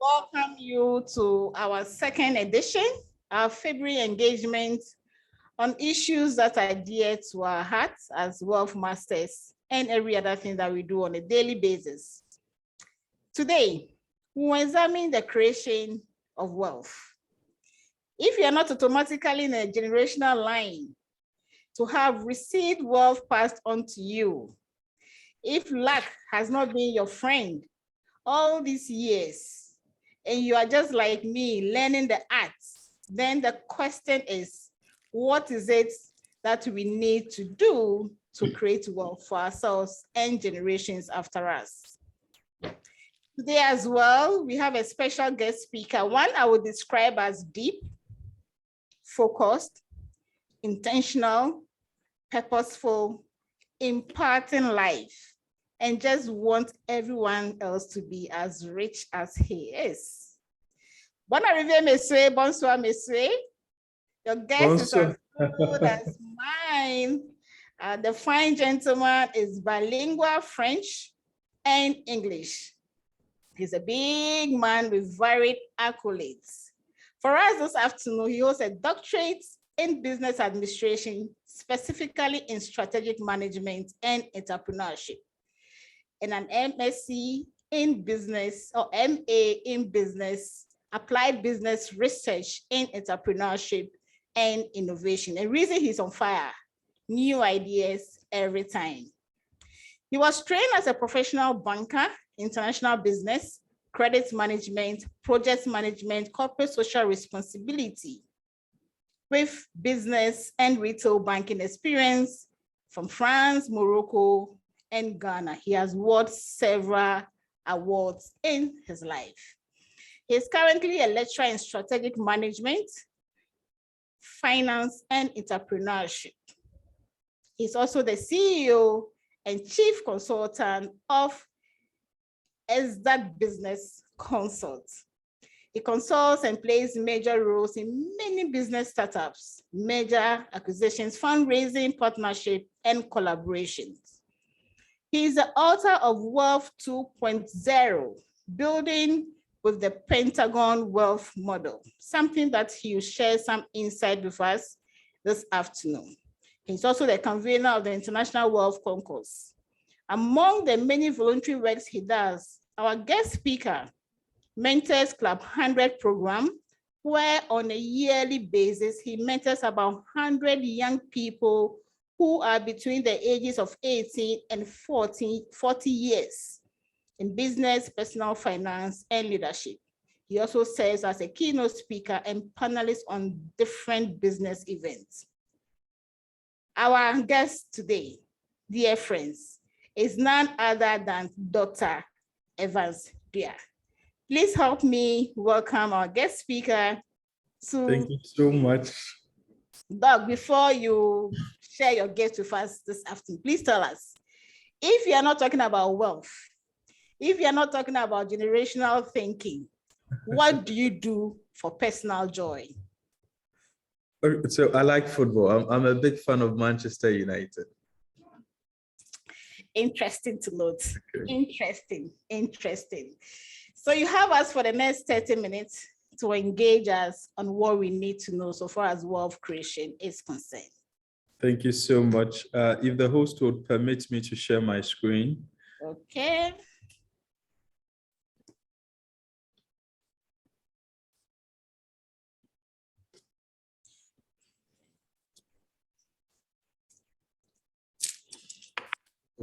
welcome you to our second edition, our February engagement on issues that are dear to our hearts as wealth masters and every other thing that we do on a daily basis. Today, we will examine the creation of wealth. If you are not automatically in a generational line to have received wealth passed on to you, if luck has not been your friend all these years, and you are just like me learning the arts, then the question is, what is it that we need to do to create wealth for ourselves and generations after us? Today as well, we have a special guest speaker, one I would describe as deep, focused, intentional, purposeful, imparting life, and just want everyone else to be as rich as he is. Bon arrivé, monsieur. Bonsoir, monsieur. Your guest is as good as mine. The fine gentleman is bilingual French and English. He's a big man with varied accolades. For us this afternoon, he holds a doctorate in business administration, specifically in strategic management and entrepreneurship, and an MSc in business or MA in business, applied business research in entrepreneurship and innovation. The reason he's on fire, new ideas every time. He was trained as a professional banker, international business, credit management, project management, corporate social responsibility, with business and retail banking experience from France, Morocco, and Ghana. He has won several awards in his life. He is currently a lecturer in strategic management, finance, and entrepreneurship. He's also the CEO and chief consultant of ESDAD Business Consult. He consults and plays major roles in many business startups, major acquisitions, fundraising, partnership, and collaborations. He is the author of Wealth 2.0, Building with the Pentagon Wealth Model, something that he will share some insight with us this afternoon. He's also the convener of the International Wealth Concourse. Among the many voluntary works he does, our guest speaker mentors Club 100 program, where on a yearly basis, he mentors about 100 young people who are between the ages of 18 and 40 years in business, personal finance, and leadership. He also serves as a keynote speaker and panelist on different business events. Our guest today, dear friends, is none other than Dr. Evans Dua. Please help me welcome our guest speaker. Thank you so much. Doug, before you share your guest with us this afternoon, please tell us, if you are not talking about wealth, if you are not talking about generational thinking, what do you do for personal joy? So I like football. I'm a big fan of Manchester United. Interesting to note. Okay. Interesting. So you have us for the next 30 minutes to engage us on what we need to know so far as wealth creation is concerned. Thank you so much. If the host would permit me to share my screen. Okay.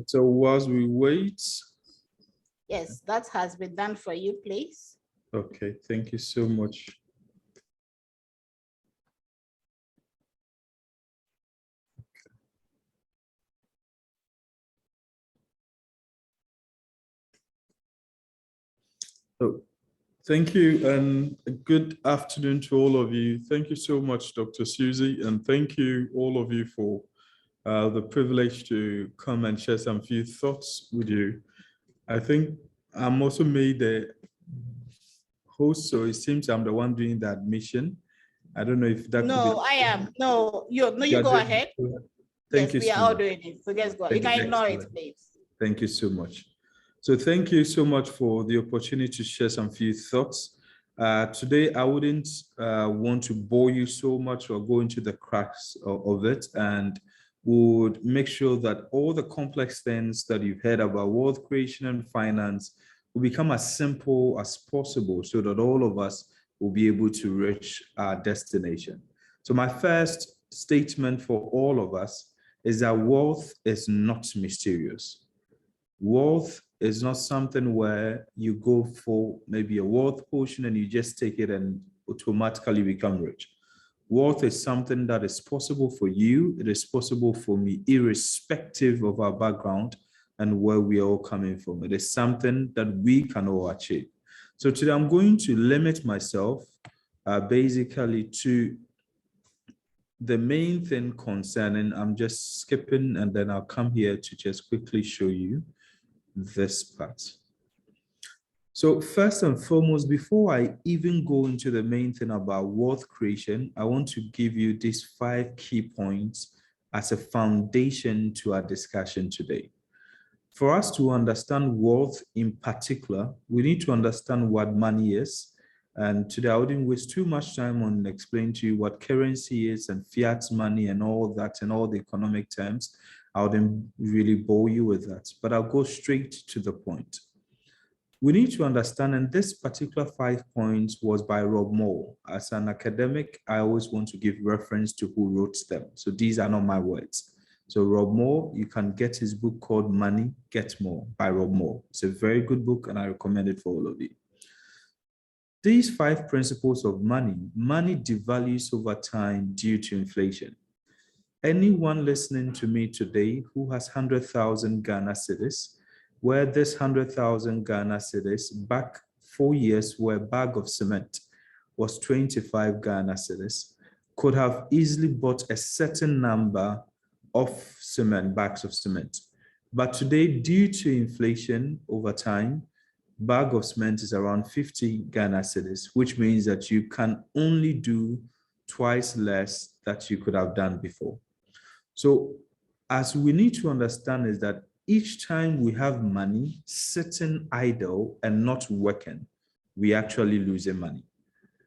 So whilst we wait. Yes, that has been done for you, please. Okay, thank you so much. So thank you and good afternoon to all of you. Thank you so much, Dr. Susie, and thank you all of you for the privilege to come and share some few thoughts with you. I think I'm also made the host, so it seems I'm the one doing the admission. I don't know if that. No, I am. No, you go ahead. Thank you. We are all doing it. So just go. You can ignore it, please. Thank you so much. So thank you so much for the opportunity to share some few thoughts. Today, I wouldn't want to bore you so much or go into the cracks of it, and would make sure that all the complex things that you've heard about wealth creation and finance will become as simple as possible so that all of us will be able to reach our destination. So my first statement for all of us is that wealth is not mysterious. Wealth is not something where you go for maybe a wealth potion and you just take it and automatically become rich. Wealth is something that is possible for you. It is possible for me, irrespective of our background and where we are all coming from. It is something that we can all achieve. So today I'm going to limit myself basically to the main thing concerning, I'm just skipping and then I'll come here to just quickly show you this part. So first and foremost, before I even go into the main thing about wealth creation, I want to give you these 5 key points as a foundation to our discussion today. For us to understand wealth in particular, we need to understand what money is. And today I wouldn't waste too much time on explaining to you what currency is and fiat money and all that and all the economic terms. I wouldn't really bore you with that, but I'll go straight to the point. We need to understand, and this particular 5 points was by Rob Moore. As an academic, I always want to give reference to who wrote them. So these are not my words. So Rob Moore, you can get his book called Money, Get More by Rob Moore. It's a very good book and I recommend it for all of you. These 5 principles of money devalues over time due to inflation. Anyone listening to me today who has 100,000 Ghana cedis, where this 100,000 Ghana cedis back 4 years where a bag of cement was 25 Ghana cedis, could have easily bought a certain number of bags of cement. But today, due to inflation over time, bag of cement is around 50 Ghana cedis, which means that you can only do twice less that you could have done before. So as we need to understand is that each time we have money sitting idle and not working, we actually lose money.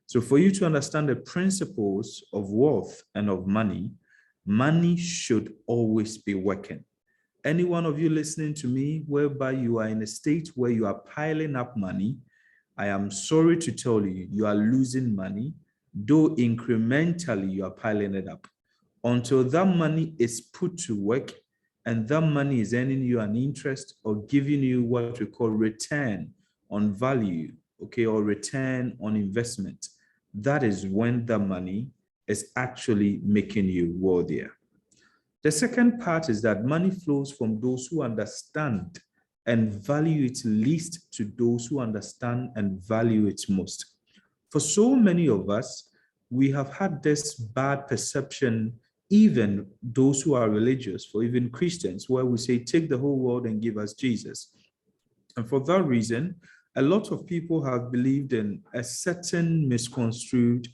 So for you to understand the principles of wealth and of money, money should always be working. Any one of you listening to me, whereby you are in a state where you are piling up money, I am sorry to tell you, you are losing money, though incrementally you are piling it up. Until that money is put to work and that money is earning you an interest or giving you what we call return on value, okay, or return on investment, that is when the money is actually making you wealthier. The second part is that money flows from those who understand and value it least to those who understand and value it most. For so many of us, we have had this bad perception, even those who are religious, for even Christians, where we say, take the whole world and give us Jesus. And for that reason, a lot of people have believed in a certain misconstrued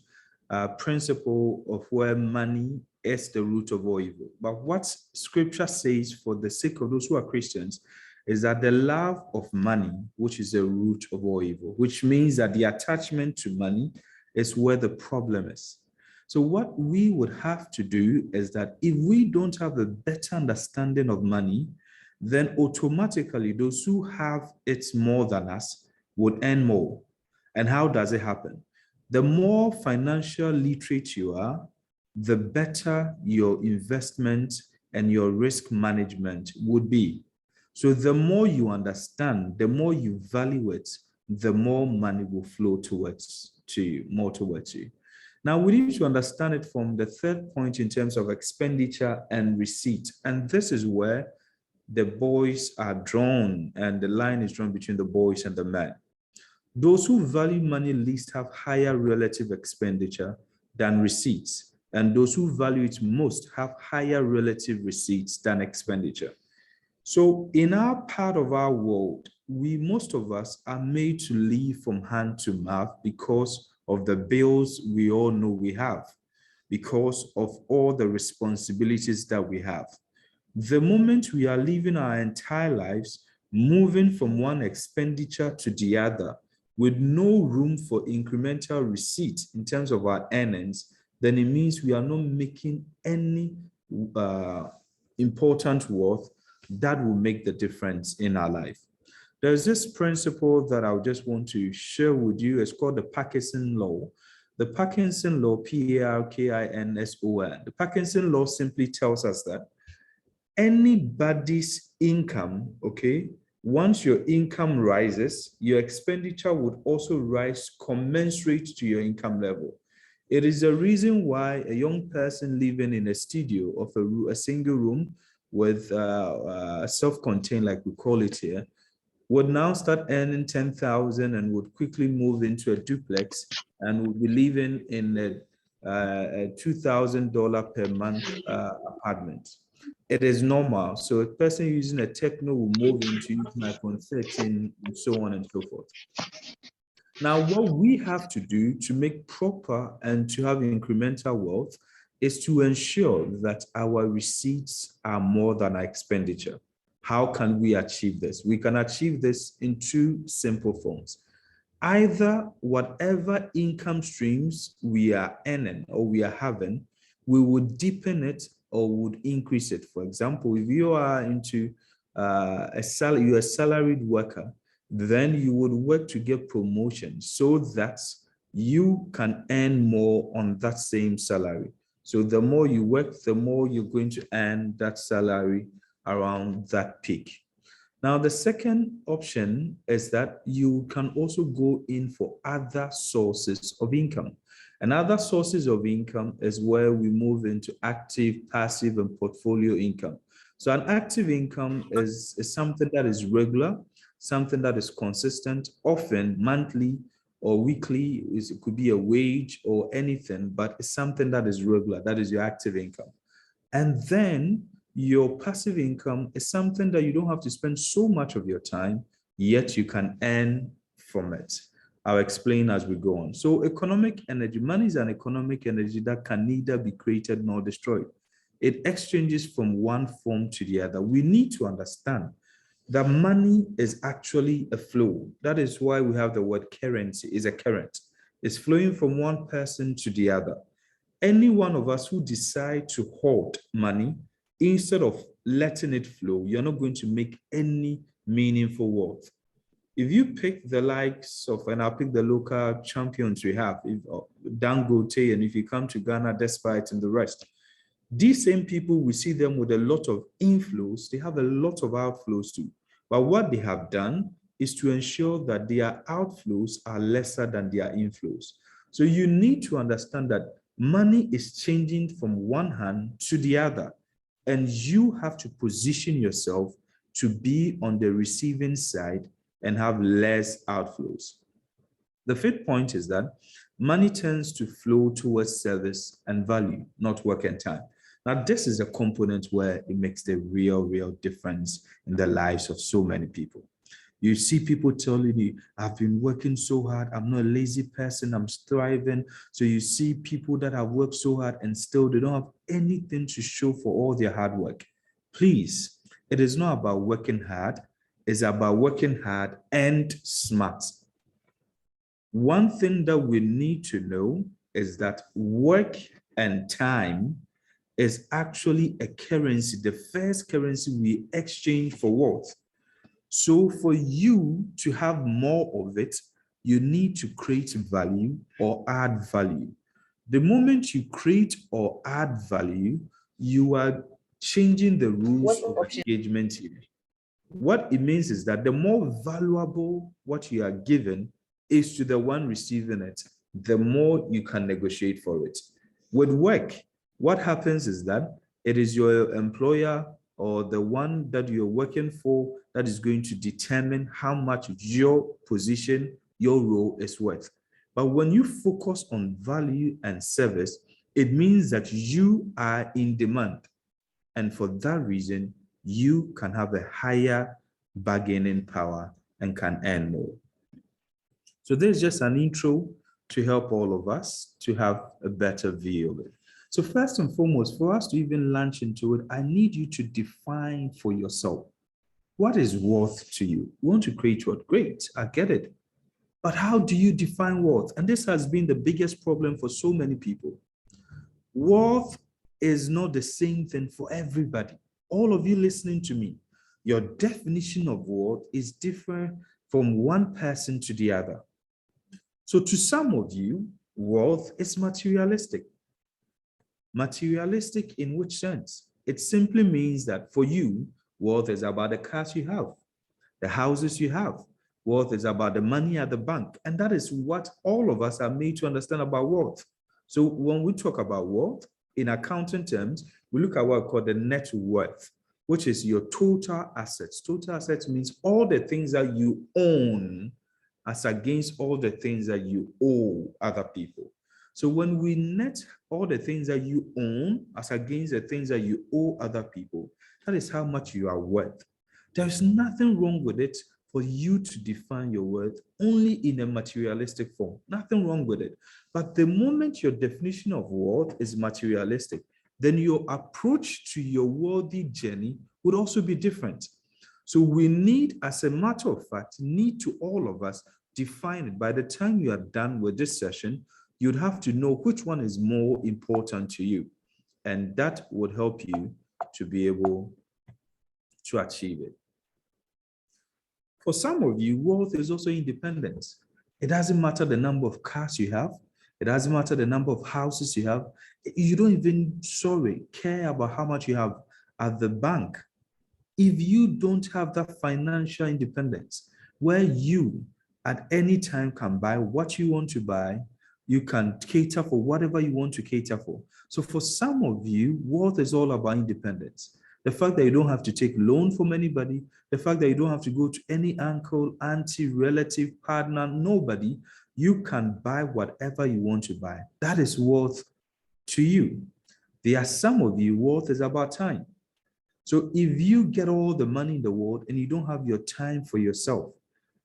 principle of where money is the root of all evil. But what scripture says for the sake of those who are Christians is that the love of money, which is the root of all evil, which means that the attachment to money is where the problem is. So what we would have to do is that if we don't have a better understanding of money, then automatically those who have it more than us would earn more. And how does it happen? The more financial literate you are, the better your investment and your risk management would be. So the more you understand, the more you value it, the more money will flow towards you. Now we need to understand it from the third point in terms of expenditure and receipt. And this is where the boys are drawn and the line is drawn between the boys and the men. Those who value money least have higher relative expenditure than receipts. And those who value it most have higher relative receipts than expenditure. So in our part of our world, most of us are made to live from hand to mouth because of the bills we all know we have, because of all the responsibilities that we have. The moment we are living our entire lives, moving from one expenditure to the other with no room for incremental receipt in terms of our earnings, then it means we are not making any important worth that will make the difference in our life. There's this principle that I just want to share with you. It's called the Parkinson Law. The Parkinson Law, Parkinson. The Parkinson Law simply tells us that anybody's income, okay, once your income rises, your expenditure would also rise commensurate to your income level. It is the reason why a young person living in a studio of a single room with self-contained, like we call it here, would now start earning 10,000 and would quickly move into a duplex and would be living in a $2,000 per month apartment. It is normal. So a person using a Techno will move into using iPhone 13 and so on and so forth. Now, what we have to do to make proper and to have incremental wealth is to ensure that our receipts are more than our expenditure. How can we achieve this? We can achieve this in two simple forms. Either whatever income streams we are earning or we are having, we would deepen it or would increase it. For example, if you are into you're a salaried worker, then you would work to get promotion so that you can earn more on that same salary. So the more you work, the more you're going to earn that salary around that peak. Now, the second option is that you can also go in for other sources of income. And other sources of income is where we move into active, passive, and portfolio income. So an active income is something that is regular, something that is consistent, often monthly or weekly. It could be a wage or anything, but it's something that is regular. That is your active income. And then your passive income is something that you don't have to spend so much of your time, yet you can earn from it. I'll explain as we go on. So economic energy, money is an economic energy that can neither be created nor destroyed. It exchanges from one form to the other. We need to understand that money is actually a flow. That is why we have the word currency, is a current. It's flowing from one person to the other. Any one of us who decide to hoard money, instead of letting it flow, you're not going to make any meaningful wealth. If you pick the likes of, and I'll pick the local champions we have, Dangote, and if you come to Ghana, Despite and the rest, these same people, we see them with a lot of inflows. They have a lot of outflows too. But what they have done is to ensure that their outflows are lesser than their inflows. So you need to understand that money is changing from one hand to the other, and you have to position yourself to be on the receiving side and have less outflows. The fifth point is that money tends to flow towards service and value, not work and time. Now, this is a component where it makes the real difference in the lives of so many people. You see people telling you, I've been working so hard, I'm not a lazy person, I'm striving. So you see people that have worked so hard and still they don't have anything to show for all their hard work. Please, it is not about working hard, it's about working hard and smart. One thing that we need to know is that work and time is actually a currency, the first currency we exchange for wealth. So for you to have more of it, you need to create value or add value. The moment you create or add value, you are changing the rules of engagement here. What it means is that the more valuable what you are given is to the one receiving it, the more you can negotiate for it. With work, what happens is that it is your employer or the one that you're working for that is going to determine how much your position, your role is worth. But when you focus on value and service, it means that you are in demand. And for that reason, you can have a higher bargaining power and can earn more. So this is just an intro to help all of us to have a better view of it. So first and foremost, for us to even launch into it, I need you to define for yourself, What is worth to you? You want to create what? Great, I get it. But how do you define worth? And this has been the biggest problem for so many people. Worth is not the same thing for everybody. All of you listening to me, your definition of worth is different from one person to the other. So to some of you, worth is materialistic. Materialistic in which sense? It simply means that for you, worth is about the cars you have, the houses you have. Worth is about the money at the bank. And that is what all of us are made to understand about worth. So when we talk about worth, in accounting terms, we look at what we call the net worth, which is your total assets. Total assets means all the things that you own as against all the things that you owe other people. So when we net all the things that you own as against the things that you owe other people, that is how much you are worth. There's nothing wrong with it for you to define your worth only in a materialistic form. Nothing wrong with it. But the moment your definition of worth is materialistic, then your approach to your worthy journey would also be different. So we need, as a matter of fact, need to all of us define it. By the time you are done with this session, you'd have to know which one is more important to you. And that would help you to be able to achieve it. For some of you, worth is also independence. It doesn't matter the number of cars you have. It doesn't matter the number of houses you have. You don't even, care about how much you have at the bank. If you don't have that financial independence, where you at any time can buy what you want to buy, you can cater for whatever you want to cater for. So for some of you, worth is all about independence. The fact that you don't have to take loan from anybody, the fact that you don't have to go to any uncle, auntie, relative, partner, nobody, you can buy whatever you want to buy. That is worth to you. There are some of you, worth is about time. So if you get all the money in the world and you don't have your time for yourself,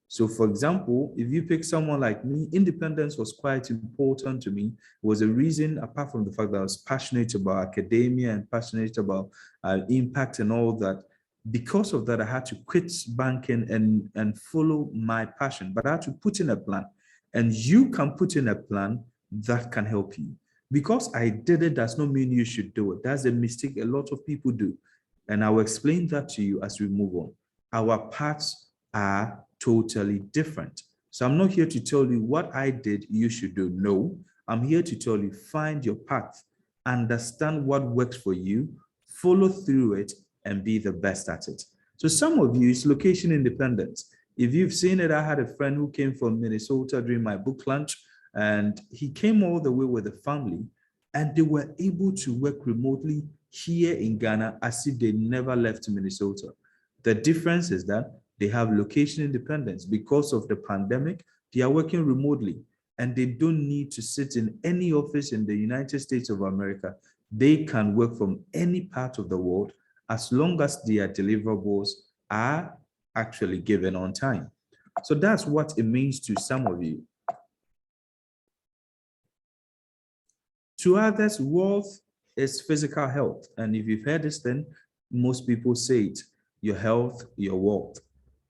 so for example, if you pick someone like me, independence was quite important to me. It was a reason, apart from the fact that I was passionate about academia and passionate about impact and all that. Because of that, I had to quit banking and follow my passion, but I had to put in a plan. And you can put in a plan that can help you. Because I did it does not mean you should do it. That's a mistake a lot of people do. And I will explain that to you as we move on. Our paths are totally different. So I'm not here to tell you what I did, you should do. No, I'm here to tell you, find your path, understand what works for you, follow through it, and be the best at it. So some of you, it's location independence. If you've seen it, I had a friend who came from Minnesota during my book launch, and he came all the way with a family, and they were able to work remotely here in Ghana as if they never left Minnesota. The difference is that they have location independence. Because of the pandemic, they are working remotely and they don't need to sit in any office in the United States of America. They can work from any part of the world as long as their deliverables are actually given on time. So that's what it means to some of you. To others, wealth is physical health. And if you've heard this, then most people say it, your health, your wealth.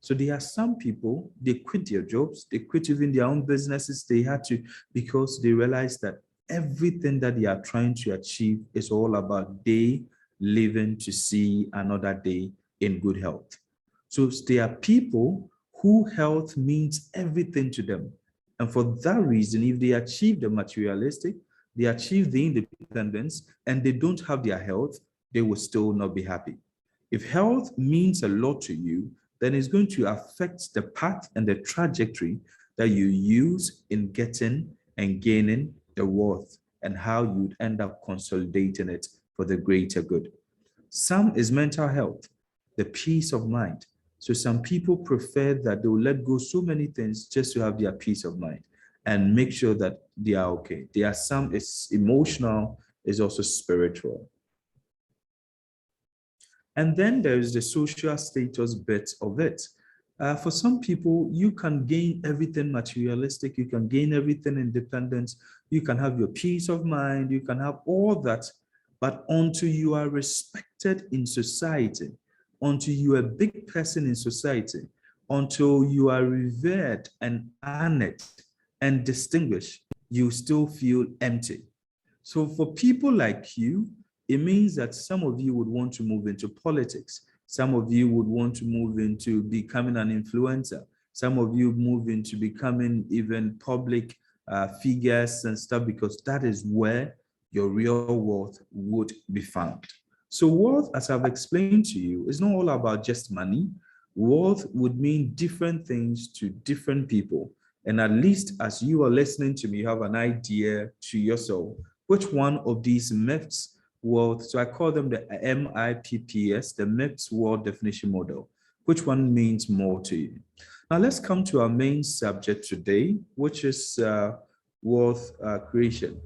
So there are some people, they quit their jobs, they quit even their own businesses. They had to, because they realized that everything that they are trying to achieve is all about they living to see another day in good health. So there are people who health means everything to them. And for that reason, if they achieve the materialistic, they achieve the independence, and they don't have their health, they will still not be happy. If health means a lot to you, then it's going to affect the path and the trajectory that you use in getting and gaining the worth and how you'd end up consolidating it for the greater good. Some is mental health, the peace of mind. So some people prefer that they will let go so many things just to have their peace of mind and make sure that they are okay. There are some, it's emotional, it's also spiritual. And then there is the social status bit of it. For some people, you can gain everything materialistic, you can gain everything independence, you can have your peace of mind, you can have all that, but until you are respected in society, until you are a big person in society, until you are revered and honored and distinguished, you still feel empty. So for people like you, it means that some of you would want to move into politics. Some of you would want to move into becoming an influencer. Some of you move into becoming even public figures and stuff, because that is where your real worth would be found. So wealth, as I've explained to you, is not all about just money. Wealth would mean different things to different people. And at least as you are listening to me, you have an idea to yourself which one of these MIPS world, so I call them the MIPPS, the MIPS world definition model, which one means more to you. Now let's come to our main subject today, which is wealth creation.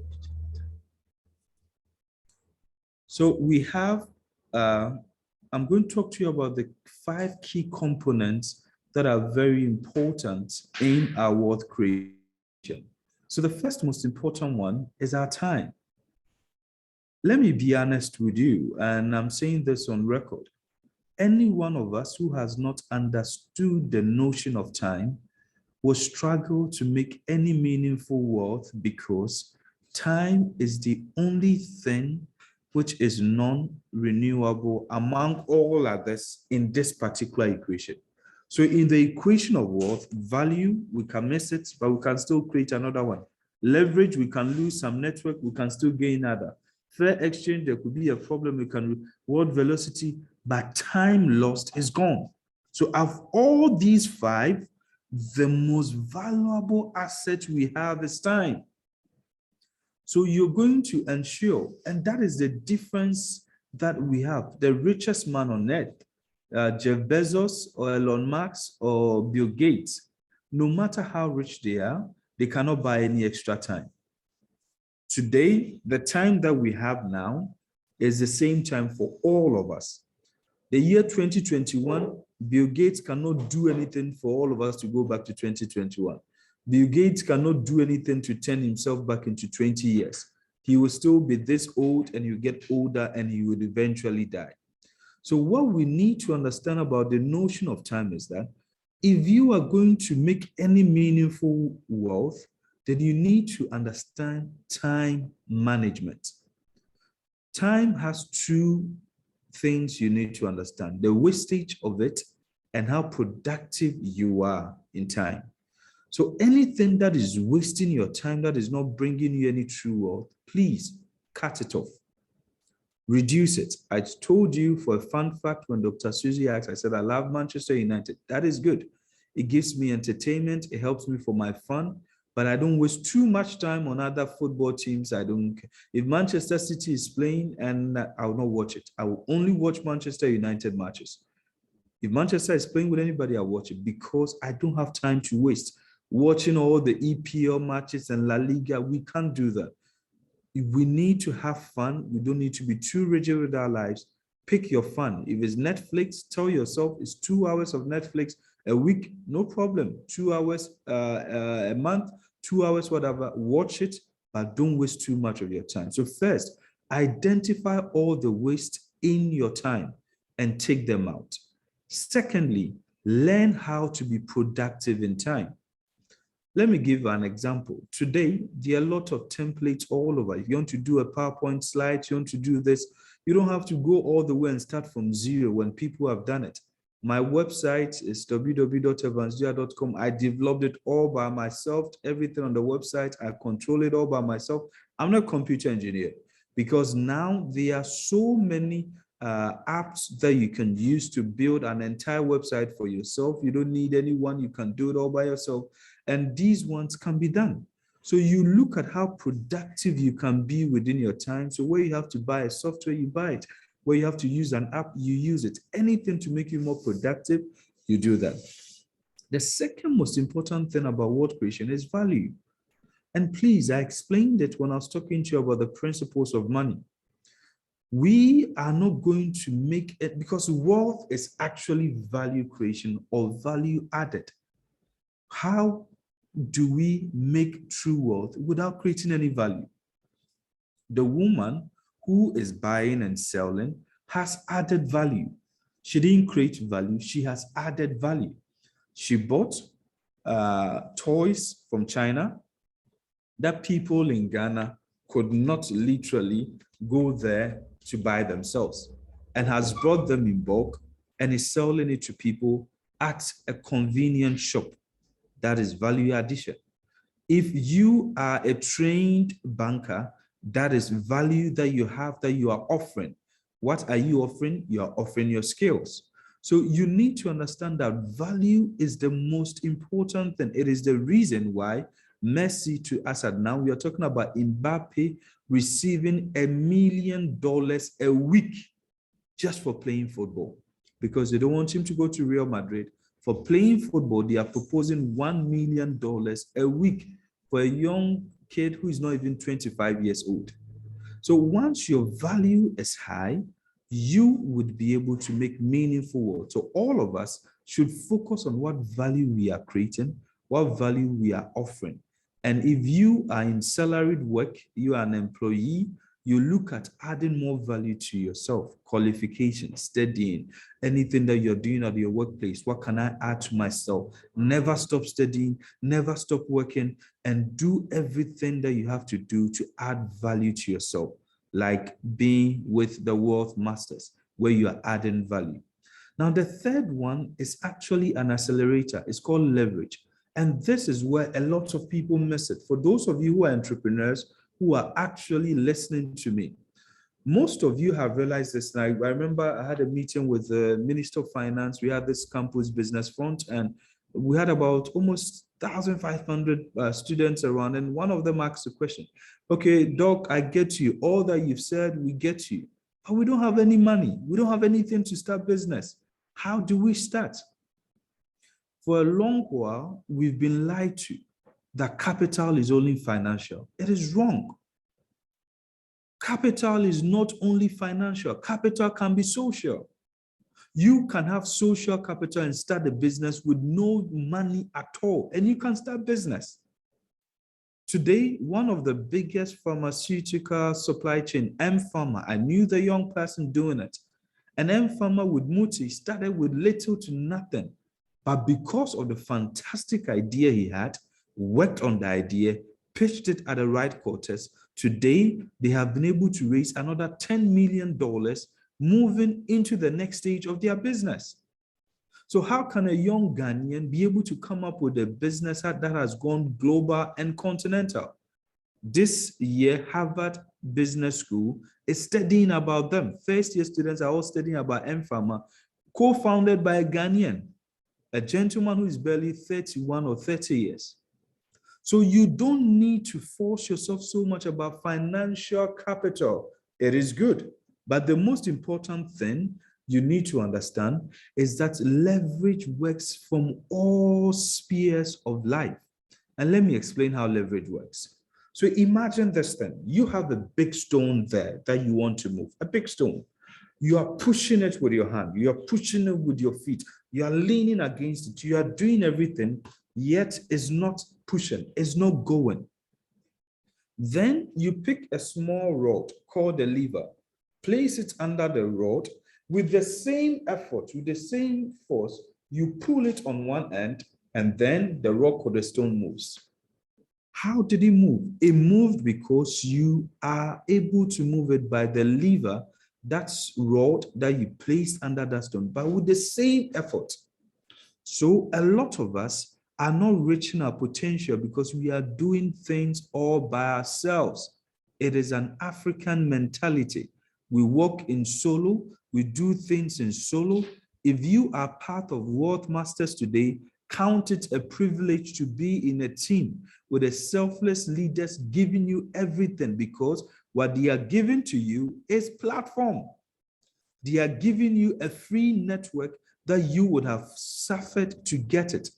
So we have, I'm going to talk to you about the 5 key components that are very important in our wealth creation. So the first most important one is our time. Let me be honest with you, and I'm saying this on record. Any one of us who has not understood the notion of time will struggle to make any meaningful wealth, because time is the only thing which is non-renewable among all others in this particular equation. So in the equation of wealth, value, we can miss it, but we can still create another one. Leverage, we can lose some network, we can still gain other. Fair exchange, there could be a problem, we can world velocity, but time lost is gone. So of all these 5, the most valuable asset we have is time. So you're going to ensure, and that is the difference that we have. The richest man on earth, Jeff Bezos or Elon Musk or Bill Gates, no matter how rich they are, they cannot buy any extra time. Today, the time that we have now is the same time for all of us. The year 2021, Bill Gates cannot do anything for all of us to go back to 2021. Bill Gates cannot do anything to turn himself back into 20 years. He will still be this old, and you get older, and he would eventually die. So what we need to understand about the notion of time is that if you are going to make any meaningful wealth, then you need to understand time management. Time has 2 things you need to understand: the wastage of it and how productive you are in time. So anything that is wasting your time, that is not bringing you any true wealth, please cut it off. Reduce it. I told you for a fun fact when Dr. Susie asked, I said, I love Manchester United. That is good. It gives me entertainment. It helps me for my fun, but I don't waste too much time on other football teams. I don't care. If Manchester City is playing, and I will not watch it. I will only watch Manchester United matches. If Manchester is playing with anybody, I'll watch it, because I don't have time to waste watching all the EPL matches and La Liga. We can't do that. We need to have fun. We don't need to be too rigid with our lives. Pick your fun. If it's Netflix, tell yourself it's 2 hours of Netflix a week, no problem. 2 hours a month, 2 hours, whatever. Watch it, but don't waste too much of your time. So first, identify all the waste in your time and take them out. Secondly, learn how to be productive in time. Let me give an example. Today, there are a lot of templates all over. If you want to do a PowerPoint slide, you want to do this, you don't have to go all the way and start from zero when people have done it. My website is www.evansdua.com. I developed it all by myself. Everything on the website, I control it all by myself. I'm not a computer engineer, because now there are so many apps that you can use to build an entire website for yourself. You don't need anyone. You can do it all by yourself. And these ones can be done. So you look at how productive you can be within your time. So where you have to buy a software, you buy it. Where you have to use an app, you use it. Anything to make you more productive, you do that. The second most important thing about wealth creation is value. And please, I explained it when I was talking to you about the principles of money. We are not going to make it, because wealth is actually value creation or value added. How do we make true wealth without creating any value? The woman who is buying and selling has added value. She didn't create value, she has added value. She bought toys from China that people in Ghana could not literally go there to buy themselves, and has brought them in bulk and is selling it to people at a convenient shop. That is value addition. If you are a trained banker, that is value that you have, that you are offering. What are you offering? You are offering your skills. So you need to understand that value is the most important thing. It is the reason why Messi to Assad, now we are talking about Mbappe receiving $1 million a week just for playing football, because they don't want him to go to Real Madrid. For playing football, they are proposing $1 million a week for a young kid who is not even 25 years old. So once your value is high, you would be able to make meaningful work. So all of us should focus on what value we are creating, what value we are offering. And if you are in salaried work, you are an employee, you look at adding more value to yourself, qualifications, studying, anything that you're doing at your workplace. What can I add to myself? Never stop studying, never stop working, and do everything that you have to do to add value to yourself, like being with the Wealth Masters, where you are adding value. Now, the third one is actually an accelerator. It's called leverage. And this is where a lot of people miss it. For those of you who are entrepreneurs, who are actually listening to me, most of you have realized this. Now, I remember I had a meeting with the Minister of Finance. We had this campus business front, and we had about almost 1,500 students around. And one of them asked a question. Okay, Doc, I get you. All that you've said, we get you. But we don't have any money. We don't have anything to start business. How do we start? For a long while, we've been lied to that capital is only financial. It is wrong. Capital is not only financial. Capital can be social. You can have social capital and start a business with no money at all, and you can start business. Today, one of the biggest pharmaceutical supply chain, M-Pharma, I knew the young person doing it. And M-Pharma with Muti started with little to nothing. But because of the fantastic idea he had, worked on the idea, pitched it at the right quarters, today they have been able to raise another $10 million, moving into the next stage of their business. So how can a young Ghanaian be able to come up with a business that has gone global and continental? This year, Harvard Business School is studying about them. First-year students are all studying about M-Pharma, co-founded by a Ghanaian, a gentleman who is barely 31 or 30 years. So you don't need to force yourself so much about financial capital. It is good. But the most important thing you need to understand is that leverage works from all spheres of life. And let me explain how leverage works. So imagine this thing. You have a big stone there that you want to move, a big stone. You are pushing it with your hand. You are pushing it with your feet. You are leaning against it. You are doing everything, yet it's not pushing. It's not going. Then you pick a small rod called a lever, place it under the rod. With the same effort, with the same force, you pull it on one end, and then the rock or the stone moves. How did it move? It moved because you are able to move it by the lever, that's rod that you placed under that stone, but with the same effort. So a lot of us are not reaching our potential because we are doing things all by ourselves. It is an African mentality. We work in solo, we do things in solo. If you are part of Wealth Masters today, count it a privilege to be in a team with a selfless leaders giving you everything, because what they are giving to you is platform. They are giving you a free network that you would have suffered to get it.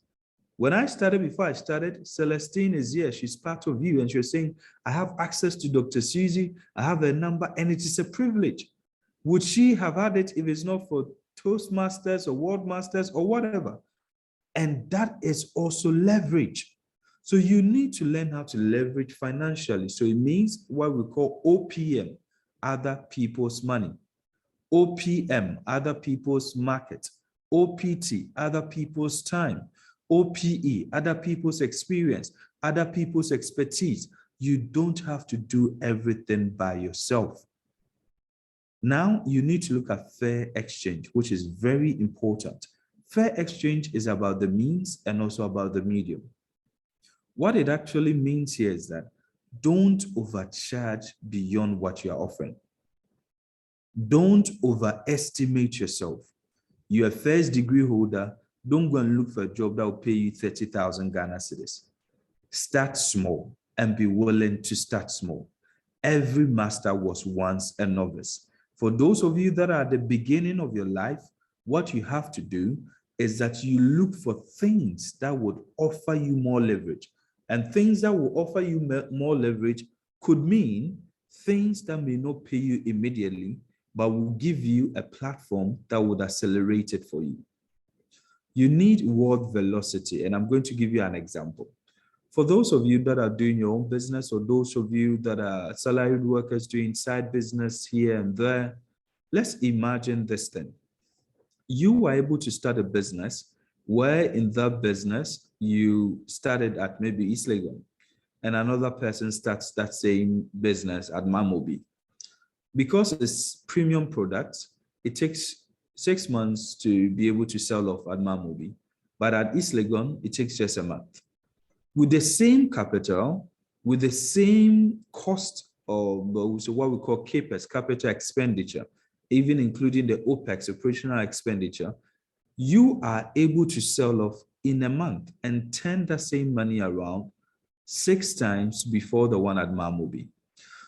When I started, before I started, Celestine is here. She's part of you. And she was saying, I have access to Dr. Susie. I have a number, and it is a privilege. Would she have had it if it's not for Toastmasters or World Masters or whatever? And that is also leverage. So you need to learn how to leverage financially. So it means what we call OPM, other people's money. OPM, other people's market. OPT, other people's time. OPE, other people's experience, other people's expertise. You don't have to do everything by yourself. Now you need to look at fair exchange, which is very important. Fair exchange is about the means and also about the medium. What it actually means here is that don't overcharge beyond what you're offering. Don't overestimate yourself. You're a first degree holder. Don't go and look for a job that will pay you 30,000 Ghana cedis. Start small and be willing to start small. Every master was once a novice. For those of you that are at the beginning of your life, what you have to do is that you look for things that would offer you more leverage. And things that will offer you more leverage could mean things that may not pay you immediately, but will give you a platform that would accelerate it for you. You need word velocity, and I'm going to give you an example. For those of you that are doing your own business, or those of you that are salaried workers doing side business here and there, let's imagine this thing. You were able to start a business where in that business, you started at maybe East Legon, and another person starts that same business at Mamobi. Because it's premium products, it takes 6 months to be able to sell off at Mamobi, but at East Legon, it takes just a month. With the same capital, with the same cost of what we call CAPEX, capital expenditure, even including the OPEX, operational expenditure, you are able to sell off in a month and turn the same money around 6 times before the one at Mamobi.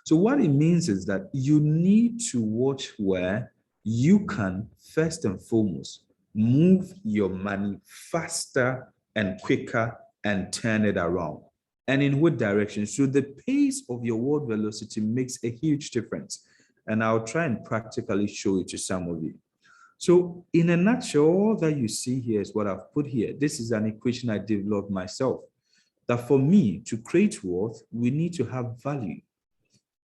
So what it means is that you need to watch where you can, first and foremost, move your money faster and quicker and turn it around. And in what direction? So the pace of your word velocity makes a huge difference. And I'll try and practically show it to some of you. So in a nutshell, all that you see here is what I've put here. This is an equation I developed myself. That for me to create worth, we need to have value,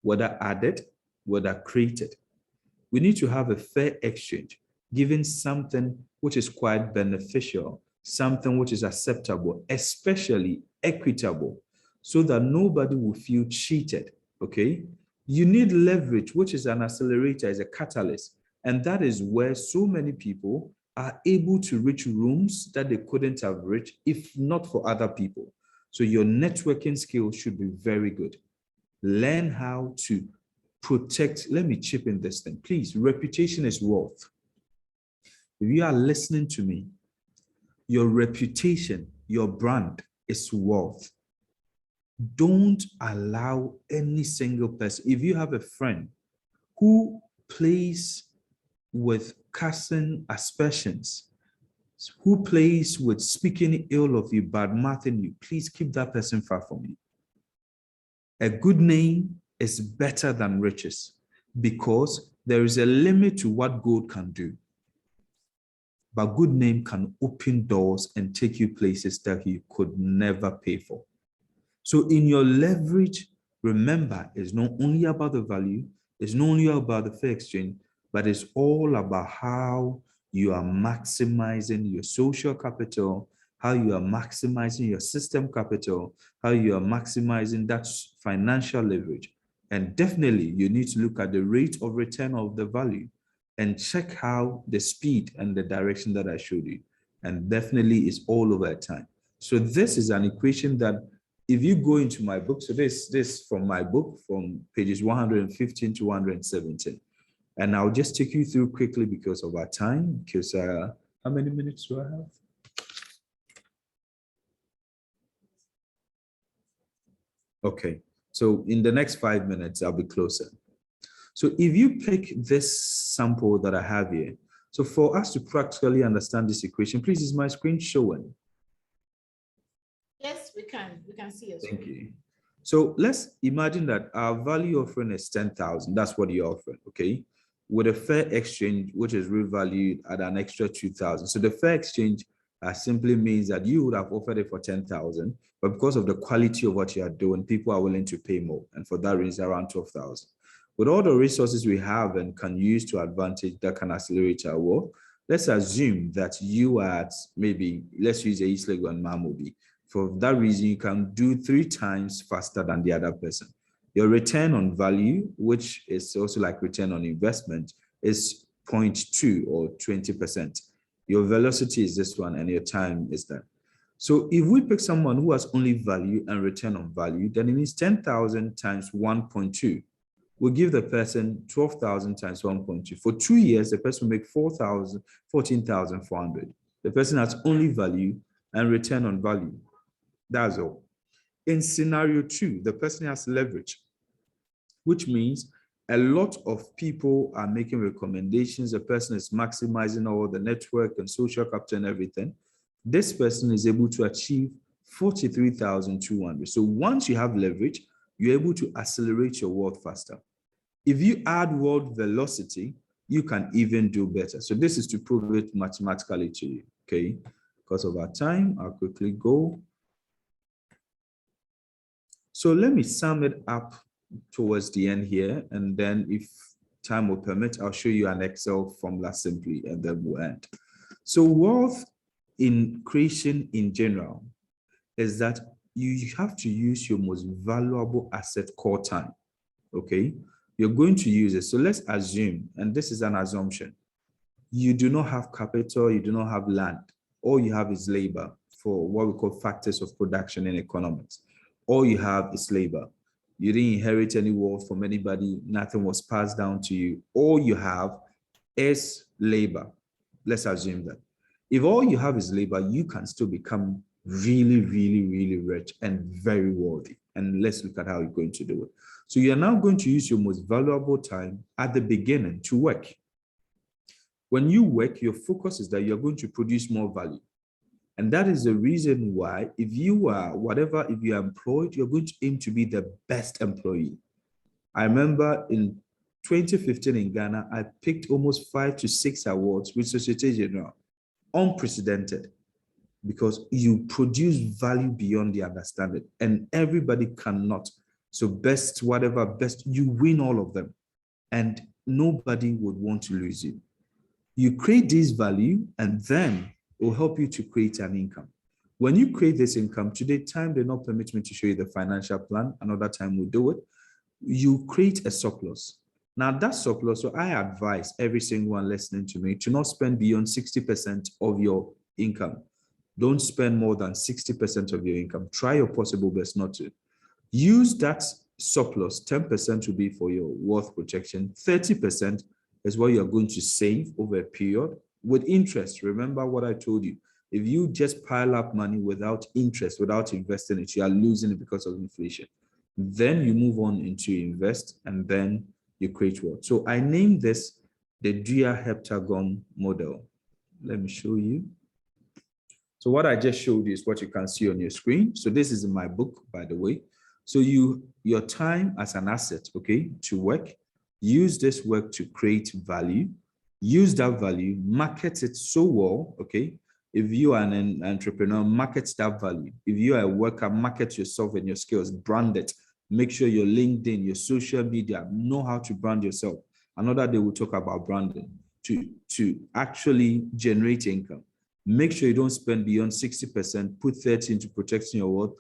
whether added, whether created. We need to have a fair exchange, giving something which is quite beneficial, something which is acceptable, especially equitable, so that nobody will feel cheated, okay? You need leverage, which is an accelerator, is a catalyst. And that is where so many people are able to reach rooms that they couldn't have reached if not for other people. So your networking skills should be very good. Learn how to protect. Let me chip in this thing, please. Reputation is worth. If you are listening to me, your reputation, your brand is worth. Don't allow any single person. If you have a friend who plays with casting aspersions, who plays with speaking ill of you, bad mouthing you, please keep that person far from you. A good name is better than riches because there is a limit to what gold can do. But good name can open doors and take you places that you could never pay for. So in your leverage, remember, it's not only about the value, it's not only about the fair exchange, but it's all about how you are maximizing your social capital, how you are maximizing your system capital, how you are maximizing that financial leverage. And definitely you need to look at the rate of return of the value and check how the speed and the direction that I showed you. And definitely it's all over time. So this is an equation that if you go into my book, so this from my book from pages 115 to 117. And I'll just take you through quickly because of our time, because how many minutes do I have? Okay, so in the next 5 minutes, I'll be closer. So if you pick this sample that I have here, so for us to practically understand this equation, please, is my screen showing? Yes, we can see it. Thank you. So let's imagine that our value offering is 10,000. That's what you're offering, okay? With a fair exchange, which is revalued at an extra 2,000. So the fair exchange simply means that you would have offered it for 10,000, but because of the quality of what you are doing, people are willing to pay more. And for that reason, around 12,000. With all the resources we have and can use to advantage that can accelerate our work, let's assume that you are at maybe, let's use a East Lagos and Mamobi. For that reason, you can do 3 times faster than the other person. Your return on value, which is also like return on investment, is 0.2 or 20%. Your velocity is this one and your time is that. So if we pick someone who has only value and return on value, then it means 10,000 times 1.2 will give the person 12,000 times 1.2. For 2 years, the person will make 14,400. The person has only value and return on value. That's all. In scenario 2, the person has leverage, which means a lot of people are making recommendations. The person is maximizing all the network and social capital and everything. This person is able to achieve 43,200. So once you have leverage, you're able to accelerate your world faster. If you add world velocity, you can even do better. So this is to prove it mathematically to you, okay? Because of our time, I'll quickly go. So let me sum it up towards the end here, and then if time will permit, I'll show you an Excel formula simply, and then we'll end. So wealth in creation in general is that you have to use your most valuable asset called time, okay? You're going to use it. So let's assume, and this is an assumption, you do not have capital, you do not have land. All you have is labor for what we call factors of production in economics. All you have is labor. You didn't inherit any wealth from anybody. Nothing was passed down to you. All you have is labor. Let's assume that. If all you have is labor, you can still become really, really, really rich and very wealthy. And let's look at how you're going to do it. So you're now going to use your most valuable time at the beginning to work. When you work, your focus is that you're going to produce more value. And that is the reason why if you are if you're employed, you're going to aim to be the best employee. I remember in 2015 in Ghana, I picked almost 5 to 6 awards with Societe Generale, unprecedented, because you produce value beyond the understanding and everybody cannot. So best, whatever, best, you win all of them and nobody would want to lose you. You create this value and then it will help you to create an income. When you create this income, today time did not permit me to show you the financial plan, another time we'll do it. You create a surplus. Now that surplus, so I advise every single one listening to me to not spend beyond 60% of your income. Don't spend more than 60% of your income. Try your possible best not to. Use that surplus, 10% will be for your wealth protection, 30% is what you're going to save over a period with interest. Remember what I told you. If you just pile up money without interest, without investing it, you are losing it because of inflation. Then you move on into invest and then you create wealth. So I named this the Dewar heptagon model. Let me show you. So what I just showed you is what you can see on your screen. So this is in my book, by the way. So your time as an asset, okay, to work, use this work to create value, use that value, market it so well, okay? If you are an entrepreneur, market that value. If you are a worker, market yourself and your skills, brand it. Make sure your LinkedIn, your social media, know how to brand yourself. Another day we'll talk about branding to actually generate income. Make sure you don't spend beyond 60%, put 30 into protecting your wealth,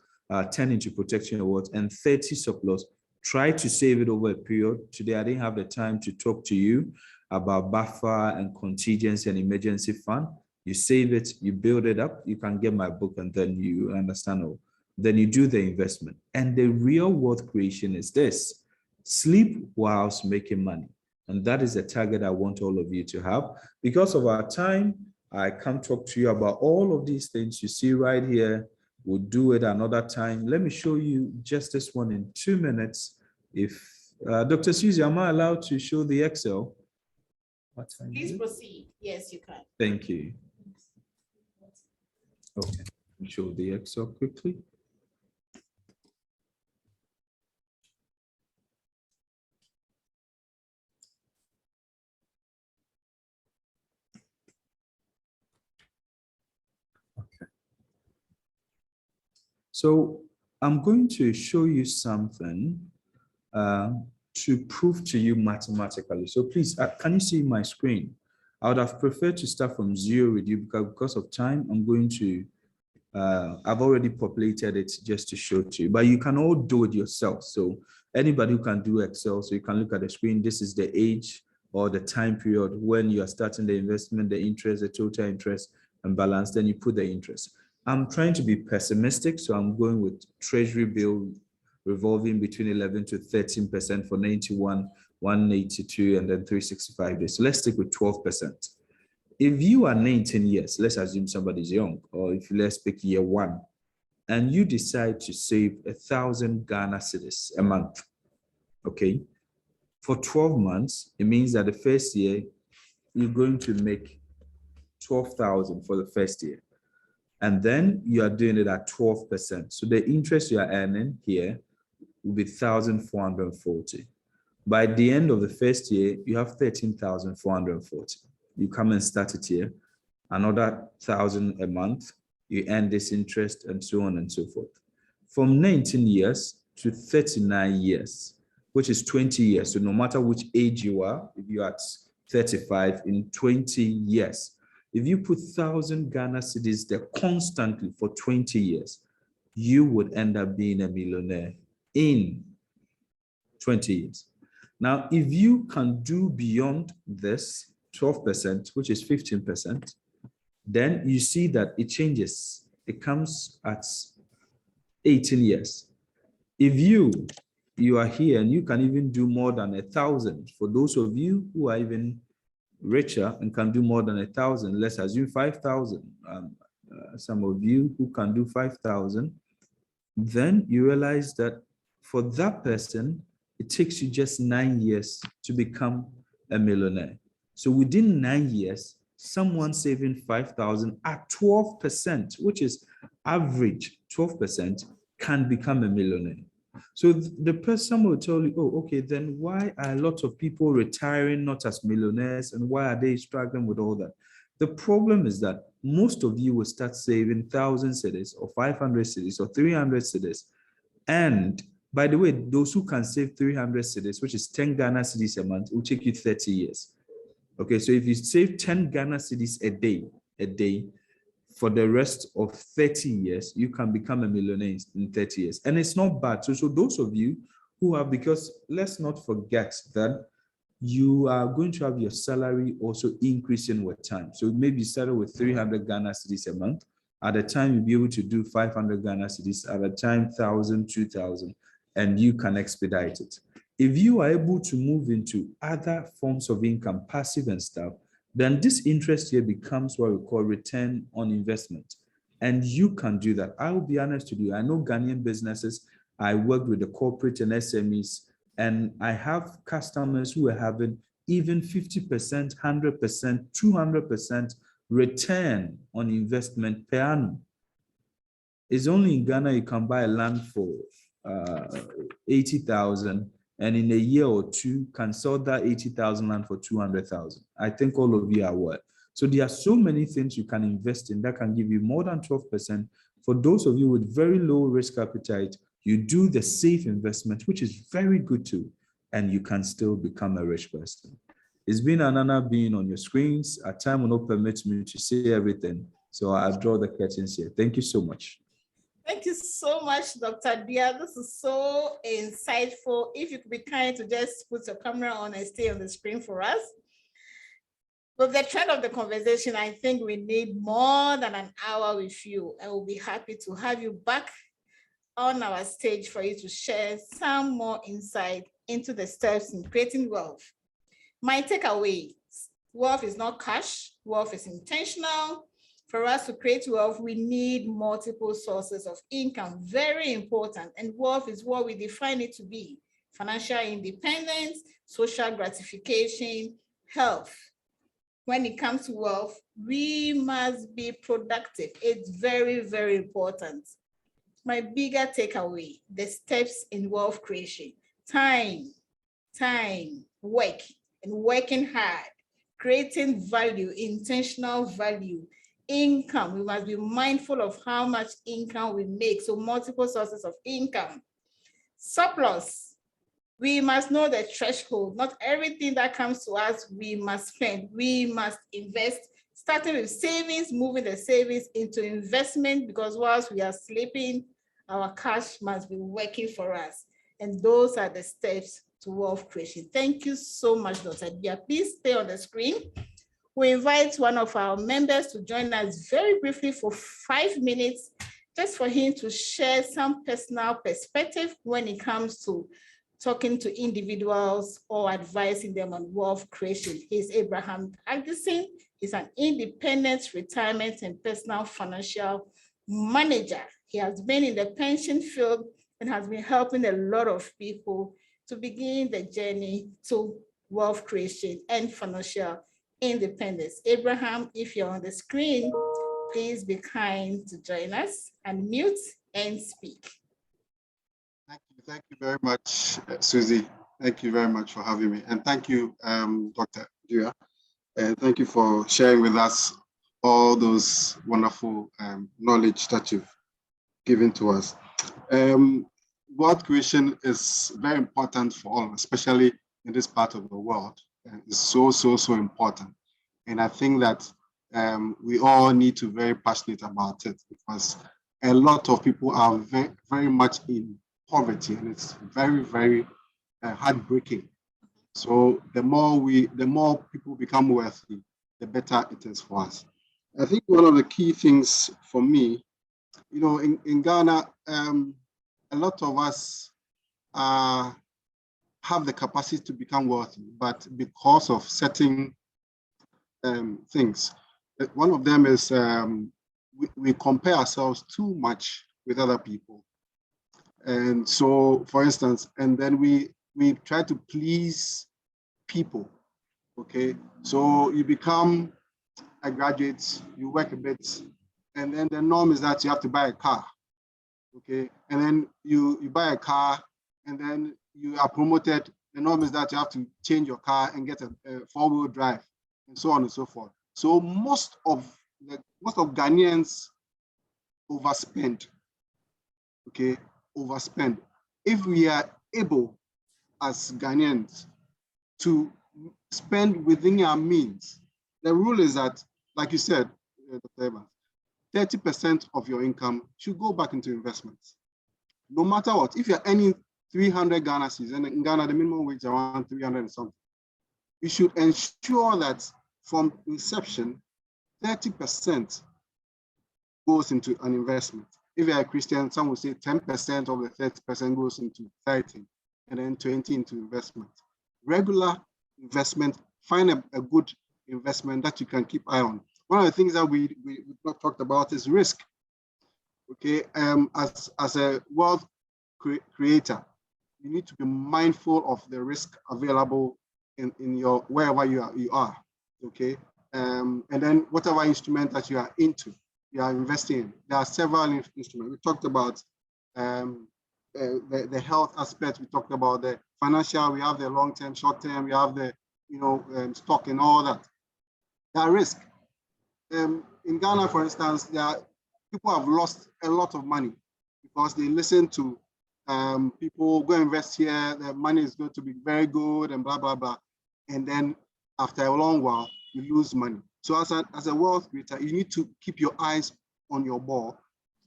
10 into protecting your wealth, and 30 surplus. Try to save it over a period. Today, I didn't have the time to talk to you about buffer and contingency and emergency fund. You save it, you build it up, you can get my book and then you understand all. Then you do the investment. And the real wealth creation is this: sleep whilst making money. And that is the target I want all of you to have. Because of our time, I can't talk to you about all of these things you see right here. We'll do it another time. Let me show you just this one in 2 minutes. If Dr. Susie, am I allowed to show the Excel? What time Please proceed. Yes, you can. Thank you. Okay, let me show the Excel quickly. So I'm going to show you something. to prove to you mathematically. So please, can you see my screen? I would have preferred to start from 0 with you because of time. I'm going to, I've already populated it just to show to you, but you can all do it yourself. So anybody who can do Excel, so you can look at the screen. This is the age or the time period when you are starting the investment, the interest, the total interest and balance, then you put the interest. I'm trying to be pessimistic, so I'm going with Treasury bill revolving between 11 to 13% for 91, 182, and then 365 days. So let's stick with 12%. If you are 19 years, let's assume somebody's young, or if let's pick year 1, and you decide to save 1,000 Ghana cedis a month, okay? For 12 months, it means that the first year, you're going to make 12,000 for the first year. And then you are doing it at 12%. So the interest you are earning here will be 1,440. By the end of the first year, you have 13,440. You come and start it here, another 1,000 a month, you earn this interest and so on and so forth. From 19 years to 39 years, which is 20 years. So no matter which age you are, if you're at 35 in 20 years, if you put 1,000 Ghana cedis there constantly for 20 years, you would end up being a millionaire in 20 years. Now, if you can do beyond this 12%, which is 15%, then you see that it changes. It comes at 18 years. If you are here and you can even do more than 1,000, for those of you who are even richer and can do more than 1,000, let's assume 5,000. Some of you who can do 5,000, then you realize that for that person, it takes you just 9 years to become a millionaire. So within 9 years, someone saving 5,000 at 12%, which is average 12%, can become a millionaire. So the person will tell you, oh, okay, then why are a lot of people retiring not as millionaires, and why are they struggling with all that? The problem is that most of you will start saving 1,000 cedis or 500 cedis or 300 cedis. And by the way, those who can save 300 cedis, which is 10 Ghana cedis a month, will take you 30 years. Okay, so if you save 10 Ghana cedis a day, for the rest of 30 years, you can become a millionaire in 30 years. And it's not bad. So those of you who have, because let's not forget that you are going to have your salary also increasing with time. So maybe you started with 300 Ghana cedis a month. At a time, you'll be able to do 500 Ghana cedis. At a time, 1,000, 2,000, and you can expedite it. If you are able to move into other forms of income, passive and stuff, then this interest here becomes what we call return on investment. And you can do that. I will be honest with you. I know Ghanaian businesses. I work with the corporate and SMEs, and I have customers who are having even 50%, 100%, 200% return on investment per annum. It's only in Ghana you can buy a land for 80,000, and in a year or two can sell that 80,000 land for 200,000. I think all of you are aware. So there are so many things you can invest in that can give you more than 12%. For those of you with very low risk appetite, you do the safe investment, which is very good too, and you can still become a rich person. It's been an honor being on your screens. Our time will not permit me to say everything, so I'll draw the curtains here. Thank you so much. Thank you so much, Dr. Dia. This is so insightful. If you could be kind to just put your camera on and stay on the screen for us. With the trend of the conversation, I think we need more than an hour with you. I will be happy to have you back on our stage for you to share some more insight into the steps in creating wealth. My takeaway, wealth is not cash, wealth is intentional. For us to create wealth, we need multiple sources of income, very important. And wealth is what we define it to be: financial independence, social gratification, health. When it comes to wealth, we must be productive. It's very, very important. My bigger takeaway, the steps in wealth creation: time, work, and working hard, creating value, intentional value. Income, we must be mindful of how much income we make, so multiple sources of income. Surplus, We must know the threshold. Not everything that comes to us, we must spend. We must invest, starting with savings, moving the savings into investment, because whilst we are sleeping, our cash must be working for us. And those are the steps to wealth creation. Thank you so much, Dr. Bia. Please stay on the screen. We invite one of our members to join us very briefly for 5 minutes, just for him to share some personal perspective when it comes to talking to individuals or advising them on wealth creation. He's Abraham Addison. He's an independent retirement and personal financial manager. He has been in the pension field and has been helping a lot of people to begin the journey to wealth creation and financial independence. Abraham, if you're on the screen, please be kind to join us, unmute and speak. Thank you very much, Susie. Thank you very much for having me. And thank you, Dr. Dua. And thank you for sharing with us all those wonderful knowledge that you've given to us. Wealth creation is very important for all, especially in this part of the world. It's so important. And I think that we all need to be very passionate about it, because a lot of people are very much in poverty, and it's very heartbreaking. So the more people become wealthy, the better it is for us. I think one of the key things for me, in Ghana, a lot of us have the capacity to become wealthy, but because of certain things, one of them is we compare ourselves too much with other people. And so, for instance, and then we try to please people, okay? So you become a graduate, you work a bit, and then the norm is that you have to buy a car, okay? And then you buy a car, and then you are promoted. The norm is that you have to change your car and get a four-wheel drive, and so on and so forth. So most of Ghanaians overspend, okay? Overspend. If we are able as Ghanaians to spend within our means, the rule is that, like you said, Dr. Evans, 30% of your income should go back into investments. No matter what, if you're earning 300 Ghana cedis, and in Ghana, the minimum wage is around 300 and something, you should ensure that from inception, 30% goes into an investment. If you're a Christian, some will say 10% of the 30% goes into tithing, and then 20% into investment. Regular investment, find a good investment that you can keep eye on. One of the things that we talked about is risk. Okay, as a wealth creator, you need to be mindful of the risk available in your wherever you are. Okay, and then whatever instrument that you are into, you are investing in. There are several instruments. We talked about the health aspect. We talked about the financial. We have the long-term, short-term. We have the stock and all that. There are risks. In Ghana, for instance, people have lost a lot of money because they listen to people go invest here. The money is going to be very good and blah blah blah, and then after a long while, you lose money. So as a wealth creator, you need to keep your eyes on your ball,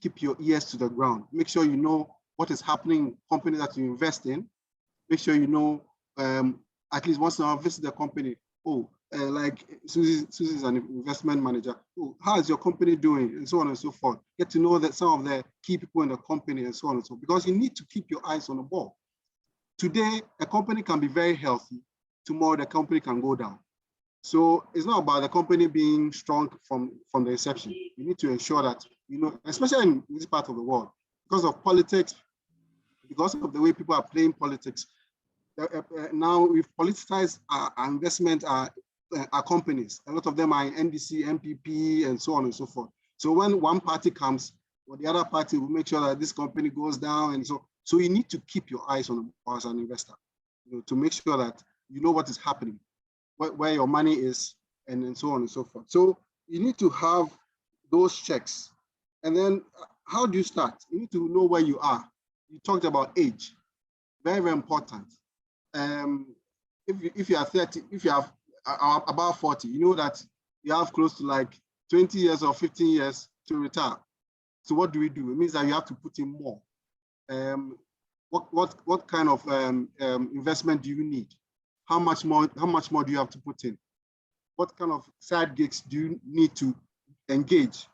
keep your ears to the ground. Make sure you know what is happening in company that you invest in. Make sure you know, at least once in a while, visit the company. Like Susie's an investment manager. How is your company doing? And so on and so forth. Get to know that some of the key people in the company and so on and so forth, because you need to keep your eyes on the ball. Today, a company can be very healthy. Tomorrow, the company can go down. So it's not about the company being strong from the inception. You need to ensure that, especially in this part of the world, because of politics, because of the way people are playing politics, now we've politicized our investment, our companies. A lot of them are in NDC, MPP, and so on and so forth. So when one party comes, or the other party will make sure that this company goes down. And so you need to keep your eyes on the ball as an investor, to make sure that you know what is happening, where your money is, and so on and so forth. So you need to have those checks. And then how do you start? You need to know where you are. You talked about age, very, very important. if you are 30, if you have about 40, you know that you have close to like 20 years or 15 years to retire. So what do we do? It means that you have to put in more. What kind of investment do you need? How much more do you have to put in? What kind of side gigs do you need to engage?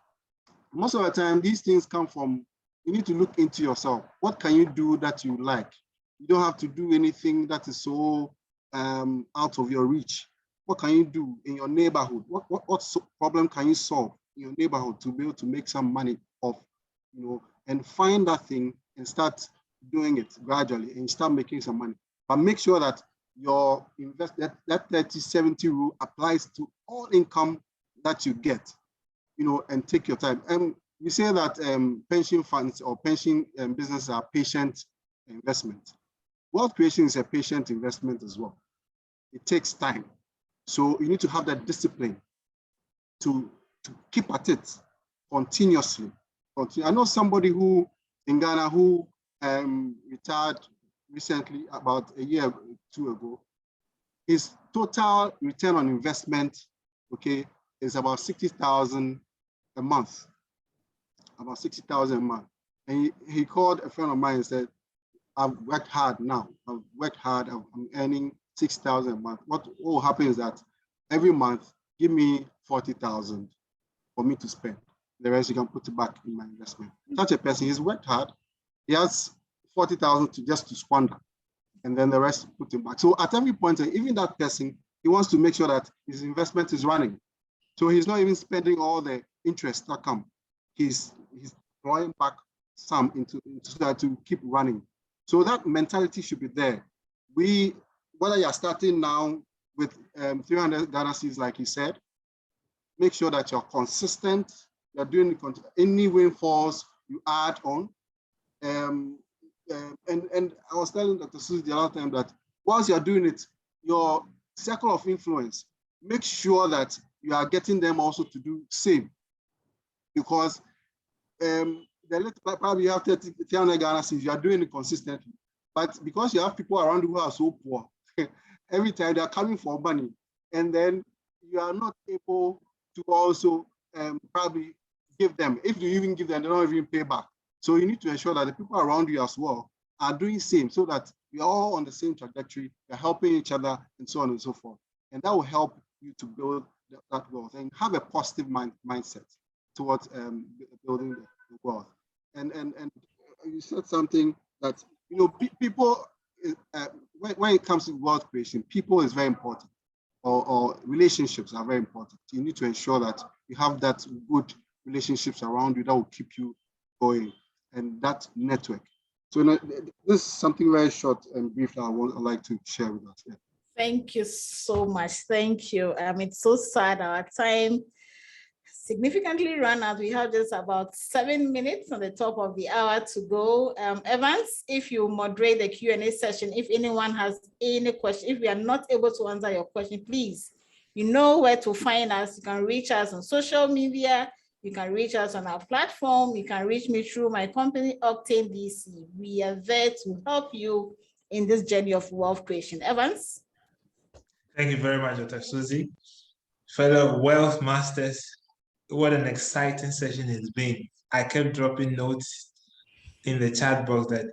Most of the time, these things come from, you need to look into yourself. What can you do that you like? You don't have to do anything that is so out of your reach. What can you do in your neighborhood? What problem can you solve in your neighborhood to be able to make some money off, you know, and find that thing and start doing it gradually and start making some money. But make sure that your that 30-70 rule applies to all income that you get, you know, and take your time. And we say that pension funds or pension businesses are patient investment. Wealth creation is a patient investment as well. It takes time. So you need to have that discipline to keep at it continuously. I know somebody who in Ghana who retired recently, about a year or two ago. His total return on investment, okay, is about 60,000 a month. About 60,000 a month. And he called a friend of mine and said, I've worked hard now. I've worked hard. I'm earning 6,000 a month. What will happen is that every month, give me 40,000 for me to spend. The rest you can put it back in my investment. Such a person, he's worked hard. He has 40,000 to squander, and then the rest put him back. So at every point, even that person, he wants to make sure that his investment is running. So he's not even spending all the interest that come. He's drawing back some into that to keep running. So that mentality should be there. Whether you're starting now with 300 Ghana cedis, like he said, make sure that you're consistent. You're doing any windfalls you add on. And I was telling Dr. Susie the other time that once you're doing it, your circle of influence, make sure that you are getting them also to do same. Because probably you have 300 Ghana cedis, you are doing it consistently. But because you have people around who are so poor, every time they are coming for money, and then you are not able to also probably give them. If you even give them, they don't even pay back. So you need to ensure that the people around you as well are doing the same, so that we are all on the same trajectory, we're helping each other, and so on and so forth. And that will help you to build that wealth and have a positive mindset towards building the wealth. And you said something that, you know, people, when it comes to wealth creation, people is very important, or relationships are very important. You need to ensure that you have that good relationships around you that will keep you going, and that network. So this is something very short and brief that I'd like to share with us. Yeah. Thank you so much. Thank you. It's so sad our time significantly run out. We have just about 7 minutes on the top of the hour to go. Evans, if you moderate the Q&A session, if anyone has any question, if we are not able to answer your question, please, you know where to find us. You can reach us on social media. You can reach us on our platform. You can reach me through my company, Octane DC. We are there to help you in this journey of wealth creation. Evans? Thank you very much, Dr. Susie. Fellow wealth masters, what an exciting session it's been. I kept dropping notes in the chat box that